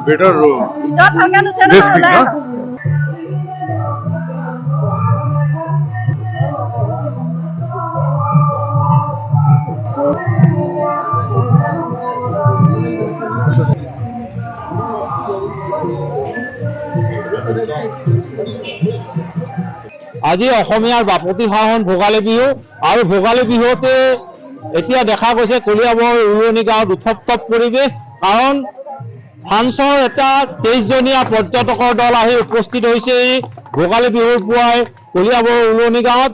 better this thing, huh? আজি অসমীয়াৰ বাপতি সাহন ভোগালী বিহু আৰু ভোগালী বিহুতে এতিয়া দেখা গৈছে কলিয়াবৰ উৰণি গাঁৱত উত্তপ্ত পৰিৱেশ কাৰণ ফ্ৰান্সৰ এটা 23জনীয়া পৰ্যটকৰ দল আহি উপস্থিত হৈছে এই ভোগালী বিহুৰ পুৱাই কলিয়াবৰ উৰণি গাঁৱত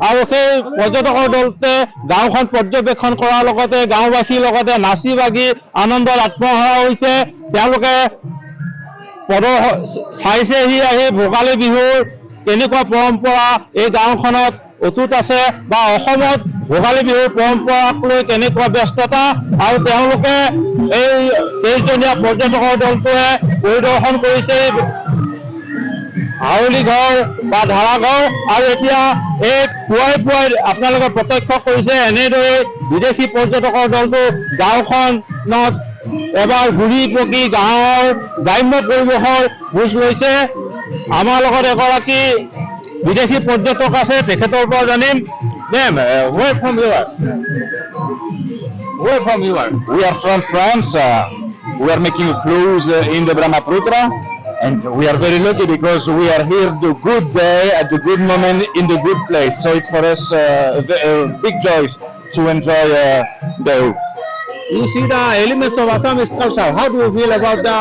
আৰু সেই পৰ্যটকৰ দলতে গাঁওখন পৰ্যবেক্ষণ কৰাৰ লগতে গাঁওবাসীৰ লগতে নাচি বাগি আনন্দত আত্মহাৰা হৈছে তেওঁলোকে চাইছেহি আহি ভোগালী বিহুৰ কেনেকুৱা পৰম্পৰা এই গাঁওখনত অটুট আছে বা অসমত ভোগালী বিহুৰ পৰম্পৰাক লৈ কেনেকুৱা ব্যস্ততা আৰু তেওঁলোকে এই 23জনীয়া পৰ্যটকৰ দলটোৱে পৰিদৰ্শন কৰিছে হাউলি ঘৰ বা ধাৰাঘৰ আৰু এতিয়া এই পুৱাই পুৱাই আপোনালোকে প্ৰত্যক্ষ কৰিছে এনেদৰে বিদেশী পৰ্যটকৰ দলটো গাঁওখনত এবাৰ ঘূৰি পকি গাঁৱৰ গ্ৰাম্য পৰিৱেশৰ বুজ লৈছে আমাৰ লগত এগৰাকী বিদেশী পৰ্যটক আছে তেখেতৰ পৰা জানিম ma'am where from you are? We are from France. We are making cruise in the Brahmaputra, and we are very lucky because we are here the good day at the good moment in the good place. So it's for us a big joy to enjoy the. You see the elements of Assamese culture. How do you feel about the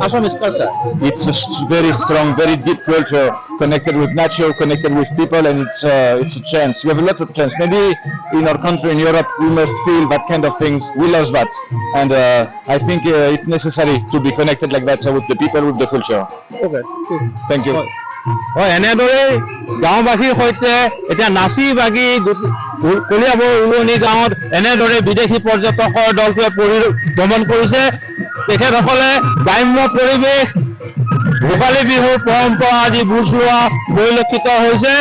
Assamese culture? It's a very strong, very deep culture, connected with nature, connected with people, and it's a chance. We have a lot of chance. Maybe in our country, in Europe, we must feel that kind of things. We love that, and I think it's necessary to be connected like that with the people, with the culture. Okay. Thank you. এনেদৰে গাঁওবাসীৰ সৈতে এতিয়া নাচি বাগি কলিয়াবৰ উৰণি গাঁৱত এনেদৰে বিদেশী পৰ্যটকৰ দলটোৱে ভ্ৰমণ কৰিছে তেখেতসকলে গ্ৰাম্য পৰিৱেশ ভোগালী বিহুৰ পৰম্পৰা আজি বুজ লোৱা পৰিলক্ষিত হৈছে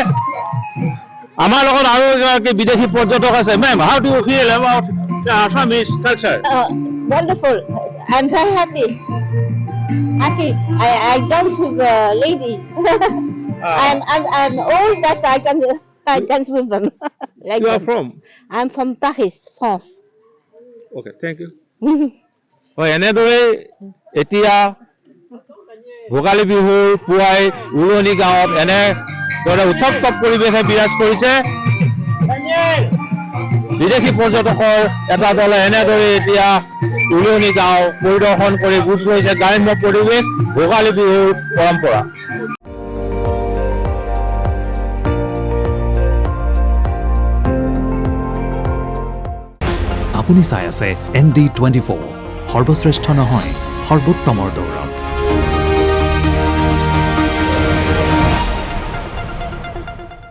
আমাৰ লগত আৰু এগৰাকী বিদেশী পৰ্যটক আছে ma'am how do you feel about Assamese culture? Wonderful. I'm very happy. I dance with the lady. I'm old, but I can swim them. Like You are them. from? I'm from Paris, France. Okay, thank you. এনেদৰে এতিয়া ভোগালী বিহুৰ পুৱাই উৰণি গাঁৱত এনেদৰে উত্তপ্ত পৰিৱেশে বিৰাজ কৰিছে বিদেশী পৰ্যটকৰ এটা দলে এনেদৰে এতিয়া উৰণি গাঁও পৰিদৰ্শন কৰি বুজ লৈছে গ্ৰাম্য পৰিৱেশ ভোগালী বিহুৰ পৰম্পৰা আপুনি চাই আছে ND24 সৰ্বশ্ৰেষ্ঠ নহয় সৰ্বোত্তমৰ দৌৰ